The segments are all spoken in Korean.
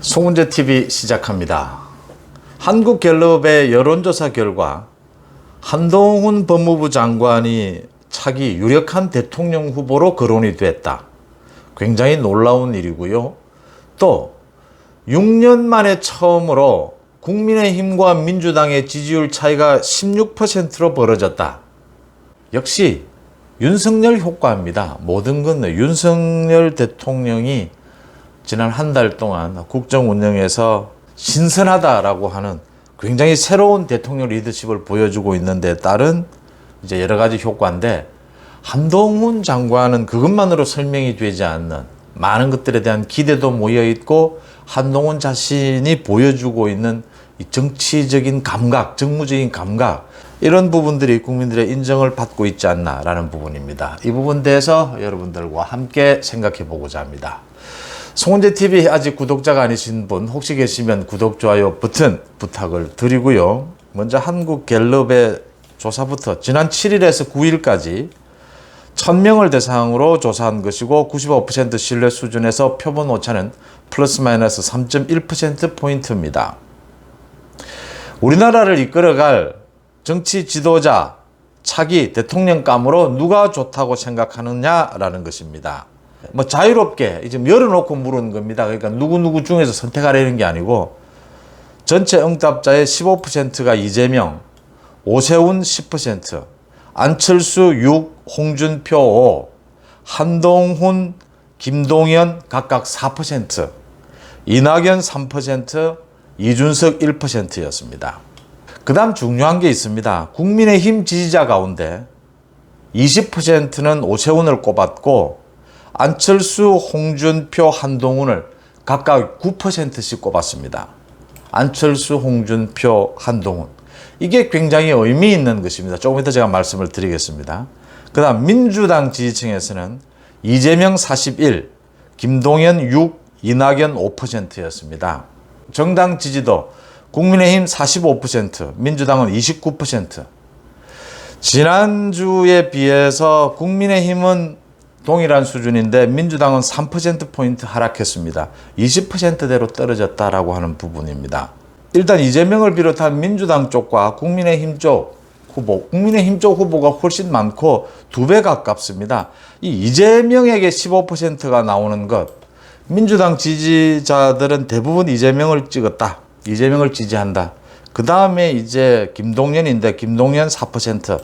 송은재TV 시작합니다. 한국갤럽의 여론조사 결과 한동훈 법무부 장관이 차기 유력한 대통령 후보로 거론이 됐다. 굉장히 놀라운 일이고요. 또 6년 만에 처음으로 국민의힘과 민주당의 지지율 차이가 16%로 벌어졌다. 역시 윤석열 효과입니다. 모든 건 윤석열 대통령이 지난 한 달 동안 국정 운영에서 신선하다라고 하는 굉장히 새로운 대통령 리더십을 보여주고 있는 데 따른 이제 여러 가지 효과인데, 한동훈 장관은 그것만으로 설명이 되지 않는 많은 것들에 대한 기대도 모여 있고, 한동훈 자신이 보여주고 있는 이 정치적인 감각, 정무적인 감각, 이런 부분들이 국민들의 인정을 받고 있지 않나라는 부분입니다. 이 부분에 대해서 여러분들과 함께 생각해 보고자 합니다. 송은재TV 아직 구독자가 아니신 분 혹시 계시면 구독, 좋아요 버튼 부탁을 드리고요. 먼저 한국갤럽의 조사부터 지난 7일에서 9일까지 1000명을 대상으로 조사한 것이고 95% 신뢰 수준에서 표본 오차는 플러스 마이너스 3.1%포인트입니다. 우리나라를 이끌어갈 정치 지도자, 차기 대통령감으로 누가 좋다고 생각하느냐라는 것입니다. 뭐 자유롭게 이제 열어놓고 물은 겁니다. 그러니까 누구 중에서 선택하려는 게 아니고, 전체 응답자의 15%가 이재명, 오세훈 10%, 안철수 6, 홍준표 5, 한동훈, 김동연 각각 4%, 이낙연 3%, 이준석 1%였습니다. 그 다음 중요한 게 있습니다. 국민의힘 지지자 가운데 20%는 오세훈을 꼽았고, 안철수, 홍준표, 한동훈을 각각 9%씩 꼽았습니다. 안철수, 홍준표, 한동훈. 이게 굉장히 의미 있는 것입니다. 조금 이따 제가 말씀을 드리겠습니다. 그 다음 민주당 지지층에서는 이재명 41, 김동연 6, 이낙연 5%였습니다. 정당 지지도 국민의힘 45%, 민주당은 29%. 지난주에 비해서 국민의힘은 동일한 수준인데 민주당은 3%포인트 하락했습니다. 20%대로 떨어졌다라고 하는 부분입니다. 일단 이재명을 비롯한 민주당 쪽과 국민의힘 쪽 후보, 국민의힘 쪽 후보가 훨씬 많고 2배 가깝습니다. 이 이재명에게 15%가 나오는 것, 민주당 지지자들은 대부분 이재명을 찍었다. 이재명을 지지한다. 그 다음에 이제 김동연인데 김동연 4%.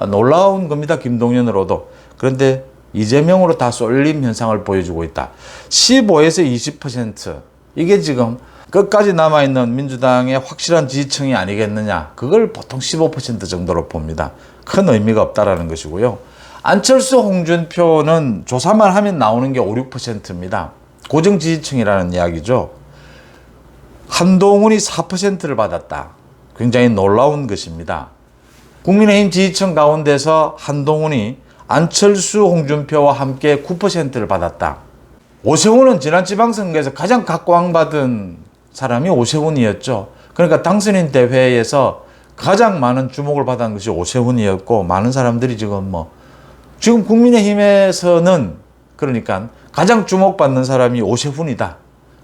놀라운 겁니다. 김동연으로도. 그런데 이재명으로 다 쏠림 현상을 보여주고 있다. 15에서 20%. 이게 지금 끝까지 남아있는 민주당의 확실한 지지층이 아니겠느냐. 그걸 보통 15% 정도로 봅니다. 큰 의미가 없다라는 것이고요. 안철수, 홍준표는 조사만 하면 나오는 게 5, 6%입니다. 고정 지지층이라는 이야기죠. 한동훈이 4%를 받았다. 굉장히 놀라운 것입니다. 국민의힘 지지층 가운데서 한동훈이 안철수, 홍준표와 함께 9%를 받았다. 오세훈은 지난 지방선거에서 가장 각광받은 사람이 오세훈이었죠. 그러니까 당선인 대회에서 가장 많은 주목을 받은 것이 오세훈이었고, 많은 사람들이 지금 국민의힘에서는 그러니까 가장 주목받는 사람이 오세훈이다.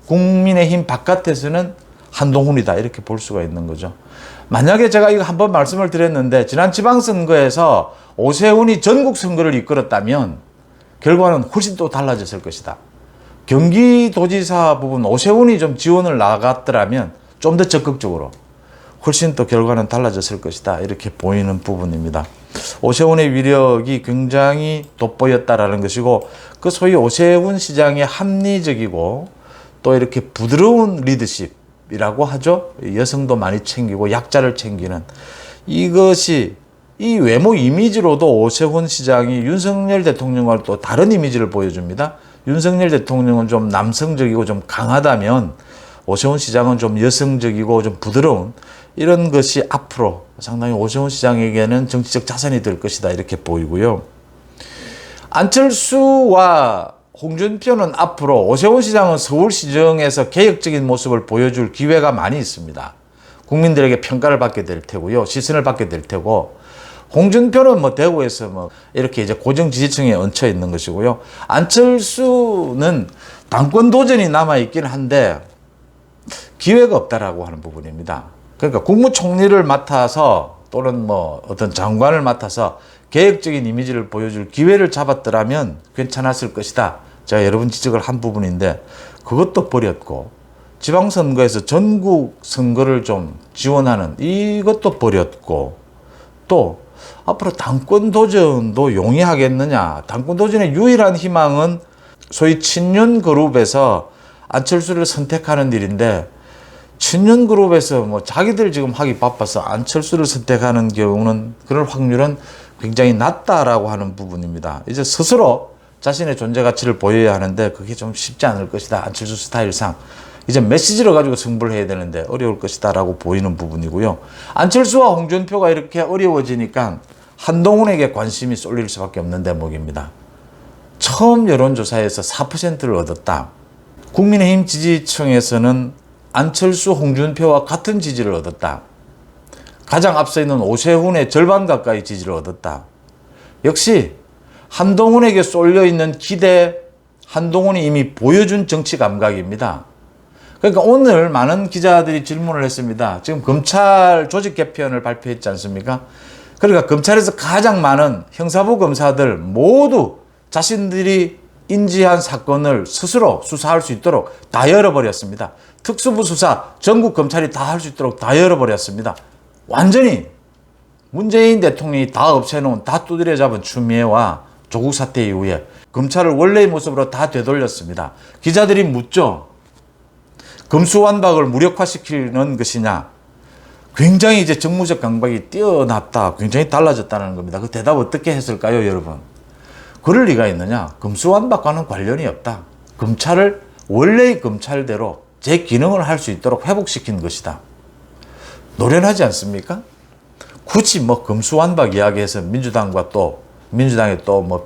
국민의힘 바깥에서는 한동훈이다. 이렇게 볼 수가 있는 거죠. 만약에 제가 이거 한번 말씀을 드렸는데, 지난 지방선거에서 오세훈이 전국 선거를 이끌었다면 결과는 훨씬 또 달라졌을 것이다. 경기도지사 부분 오세훈이 좀 지원을 나갔더라면 좀 더 적극적으로 훨씬 또 결과는 달라졌을 것이다. 이렇게 보이는 부분입니다. 오세훈의 위력이 굉장히 돋보였다라는 것이고, 그 소위 오세훈 시장의 합리적이고 또 이렇게 부드러운 리더십이라고 하죠. 여성도 많이 챙기고 약자를 챙기는 이것이, 이 외모 이미지로도 오세훈 시장이 윤석열 대통령과 또 다른 이미지를 보여줍니다. 윤석열 대통령은 좀 남성적이고 좀 강하다면 오세훈 시장은 좀 여성적이고 좀 부드러운, 이런 것이 앞으로 상당히 오세훈 시장에게는 정치적 자산이 될 것이다. 이렇게 보이고요. 안철수와 홍준표는 앞으로 오세훈 시장은 서울시정에서 개혁적인 모습을 보여줄 기회가 많이 있습니다. 국민들에게 평가를 받게 될 테고요. 시선을 받게 될 테고, 홍준표는 대구에서 이렇게 이제 고정 지지층에 얹혀 있는 것이고요. 안철수는 당권 도전이 남아있긴 한데 기회가 없다라고 하는 부분입니다. 그러니까 국무총리를 맡아서 또는 뭐 어떤 장관을 맡아서 개혁적인 이미지를 보여줄 기회를 잡았더라면 괜찮았을 것이다. 제가 여러 번 지적을 한 부분인데 그것도 버렸고, 지방선거에서 전국 선거를 좀 지원하는 이것도 버렸고, 또 앞으로 당권 도전도 용이하겠느냐. 당권 도전의 유일한 희망은 소위 친윤 그룹에서 안철수를 선택하는 일인데, 친윤 그룹에서 뭐 자기들 지금 하기 바빠서 안철수를 선택하는 경우는 그럴 확률은 굉장히 낮다라고 하는 부분입니다. 이제 스스로 자신의 존재 가치를 보여야 하는데 그게 좀 쉽지 않을 것이다. 안철수 스타일상 이제 메시지를 가지고 승부를 해야 되는데 어려울 것이다라고 보이는 부분이고요. 안철수와 홍준표가 이렇게 어려워지니까 한동훈에게 관심이 쏠릴 수밖에 없는 대목입니다. 처음 여론조사에서 4%를 얻었다. 국민의힘 지지층에서는 안철수, 홍준표와 같은 지지를 얻었다. 가장 앞서 있는 오세훈의 절반 가까이 지지를 얻었다. 역시 한동훈에게 쏠려있는 기대, 한동훈이 이미 보여준 정치 감각입니다. 그러니까 오늘 많은 기자들이 질문을 했습니다. 지금 검찰 조직 개편을 발표했지 않습니까? 그러니까 검찰에서 가장 많은 형사부 검사들 모두 자신들이 인지한 사건을 스스로 수사할 수 있도록 다 열어버렸습니다. 특수부 수사 전국 검찰이 다 할 수 있도록 다 열어버렸습니다. 완전히 문재인 대통령이 다 없애놓은, 다 두드려 잡은 추미애와 조국 사태 이후에 검찰을 원래의 모습으로 다 되돌렸습니다. 기자들이 묻죠. 검수완박을 무력화시키는 것이냐. 굉장히 이제 정무적 감각이 뛰어났다. 굉장히 달라졌다는 겁니다. 그 대답 어떻게 했을까요, 여러분? 그럴 리가 있느냐? 검수완박과는 관련이 없다. 검찰을 원래의 검찰대로 제 기능을 할 수 있도록 회복시킨 것이다. 노련하지 않습니까? 굳이 뭐 검수완박 이야기해서 민주당과 또 민주당에 또 뭐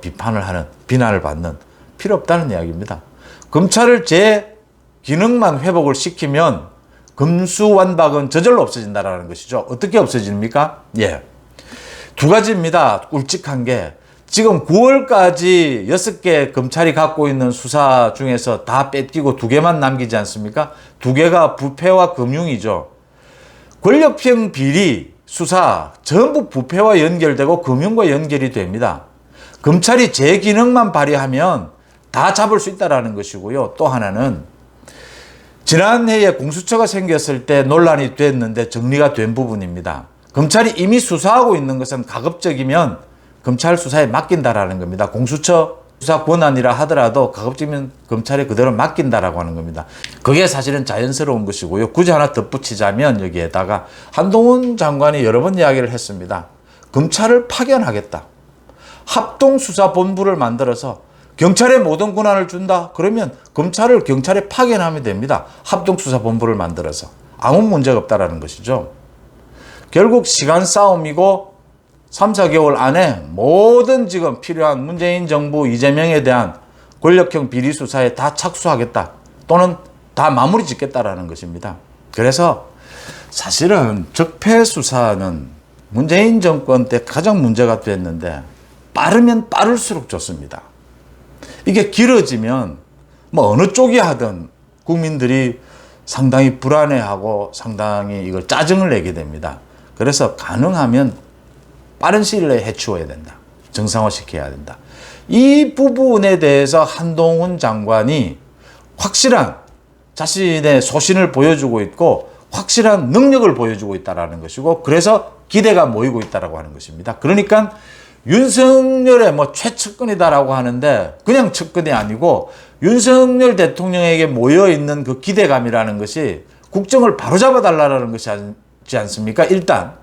비난을 받는 필요 없다는 이야기입니다. 검찰을 제 기능만 회복을 시키면 검수완박은 저절로 없어진다라는 것이죠. 어떻게 없어집니까? 예. 두 가지입니다. 굵직한 게, 지금 9월까지 6개 검찰이 갖고 있는 수사 중에서 다 뺏기고 2개만 남기지 않습니까? 2개가 부패와 금융이죠. 권력형 비리 수사 전부 부패와 연결되고 금융과 연결이 됩니다. 검찰이 제 기능만 발휘하면 다 잡을 수 있다는 것이고요. 또 하나는 지난해에 공수처가 생겼을 때 논란이 됐는데 정리가 된 부분입니다. 검찰이 이미 수사하고 있는 것은 가급적이면 검찰 수사에 맡긴다라는 겁니다. 공수처 수사 권한이라 하더라도 가급적이면 검찰에 그대로 맡긴다라고 하는 겁니다. 그게 사실은 자연스러운 것이고요. 굳이 하나 덧붙이자면 여기에다가 한동훈 장관이 여러 번 이야기를 했습니다. 검찰을 파견하겠다. 합동수사본부를 만들어서 경찰에 모든 권한을 준다. 그러면 검찰을 경찰에 파견하면 됩니다. 합동수사본부를 만들어서. 아무 문제가 없다라는 것이죠. 결국 시간 싸움이고 3, 4개월 안에 모든 지금 필요한 문재인 정부 이재명에 대한 권력형 비리 수사에 다 착수하겠다. 또는 다 마무리 짓겠다라는 것입니다. 그래서 사실은 적폐 수사는 문재인 정권 때 가장 문제가 됐는데 빠르면 빠를수록 좋습니다. 이게 길어지면 뭐 어느 쪽이 하든 국민들이 상당히 불안해하고 상당히 이걸 짜증을 내게 됩니다. 그래서 가능하면 빠른 시일 내에 해치워야 된다. 정상화시켜야 된다. 이 부분에 대해서 한동훈 장관이 확실한 자신의 소신을 보여주고 있고 확실한 능력을 보여주고 있다는 것이고, 그래서 기대가 모이고 있다고 하는 것입니다. 그러니까 윤석열의 뭐 최측근이다라고 하는데 그냥 측근이 아니고 윤석열 대통령에게 모여있는 그 기대감이라는 것이 국정을 바로잡아 달라는 것이지 않습니까? 일단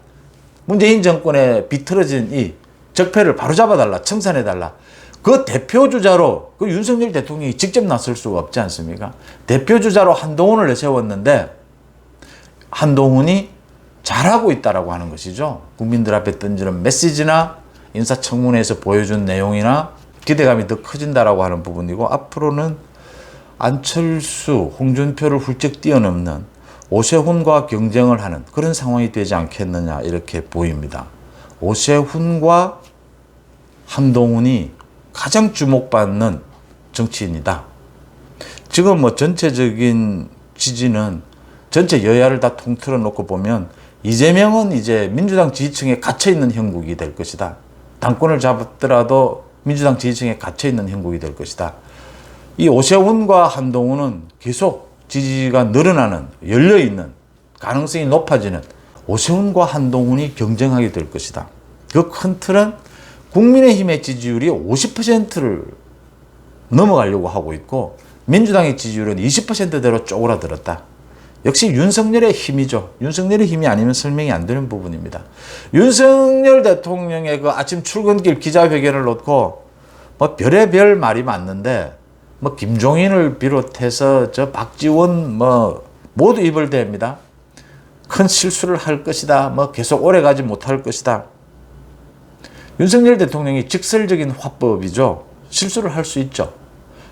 문재인 정권에 비틀어진 이 적폐를 바로잡아달라, 청산해달라. 그 대표주자로 그 윤석열 대통령이 직접 나설 수가 없지 않습니까? 대표주자로 한동훈을 내세웠는데 한동훈이 잘하고 있다라고 하는 것이죠. 국민들 앞에 던지는 메시지나 인사청문회에서 보여준 내용이나 기대감이 더 커진다라고 하는 부분이고, 앞으로는 안철수, 홍준표를 훌쩍 뛰어넘는 오세훈과 경쟁을 하는 그런 상황이 되지 않겠느냐 이렇게 보입니다. 오세훈과 한동훈이 가장 주목받는 정치인이다. 지금 뭐 전체적인 지지는 전체 여야를 다 통틀어 놓고 보면 이재명은 이제 민주당 지지층에 갇혀있는 형국이 될 것이다. 당권을 잡았더라도 민주당 지지층에 갇혀있는 형국이 될 것이다. 이 오세훈과 한동훈은 계속 지지가 늘어나는, 열려있는, 가능성이 높아지는 오세훈과 한동훈이 경쟁하게 될 것이다. 그 큰 틀은 국민의힘의 지지율이 50%를 넘어가려고 하고 있고 민주당의 지지율은 20%대로 쪼그라들었다. 역시 윤석열의 힘이죠. 윤석열의 힘이 아니면 설명이 안 되는 부분입니다. 윤석열 대통령의 그 아침 출근길 기자회견을 놓고 뭐 별의별 말이 많는데 뭐 김종인을 비롯해서 저 박지원 뭐 모두 입을 댑니다. 큰 실수를 할 것이다. 뭐 계속 오래 가지 못할 것이다. 윤석열 대통령이 직설적인 화법이죠. 실수를 할 수 있죠.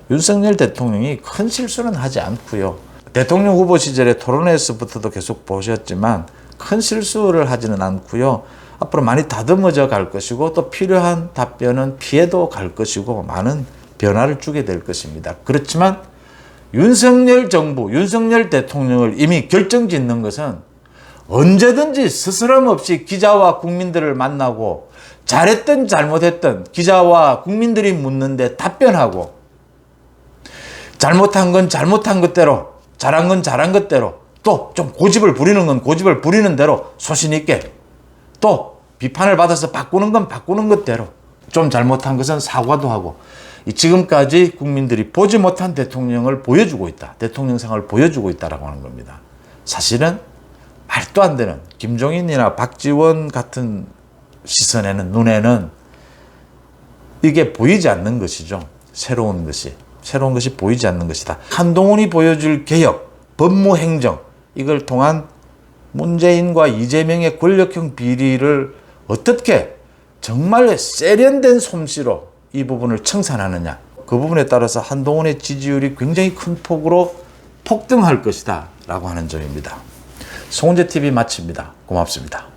윤석열 대통령이 큰 실수는 하지 않고요. 대통령 후보 시절에 토론회에서부터도 계속 보셨지만 큰 실수를 하지는 않고요. 앞으로 많이 다듬어져 갈 것이고 또 필요한 답변은 피해도 갈 것이고 많은 변화를 주게 될 것입니다. 그렇지만 윤석열 정부, 윤석열 대통령을 이미 결정짓는 것은 언제든지 스스럼 없이 기자와 국민들을 만나고 잘했든 잘못했든 기자와 국민들이 묻는데 답변하고 잘못한 건 잘못한 것대로 잘한 건 잘한 것대로 또 좀 고집을 부리는 건 고집을 부리는 대로 소신 있게 또 비판을 받아서 바꾸는 건 바꾸는 것대로 좀 잘못한 것은 사과도 하고 지금까지 국민들이 보지 못한 대통령을 보여주고 있다. 대통령상을 보여주고 있다라고 하는 겁니다. 사실은 말도 안 되는 김종인이나 박지원 같은 시선에는 눈에는 이게 보이지 않는 것이죠. 새로운 것이 보이지 않는 것이다. 한동훈이 보여줄 개혁, 법무행정 이걸 통한 문재인과 이재명의 권력형 비리를 어떻게 정말 세련된 솜씨로 이 부분을 청산하느냐. 그 부분에 따라서 한동훈의 지지율이 굉장히 큰 폭으로 폭등할 것이다 라고 하는 점입니다. 송은재TV 마칩니다. 고맙습니다.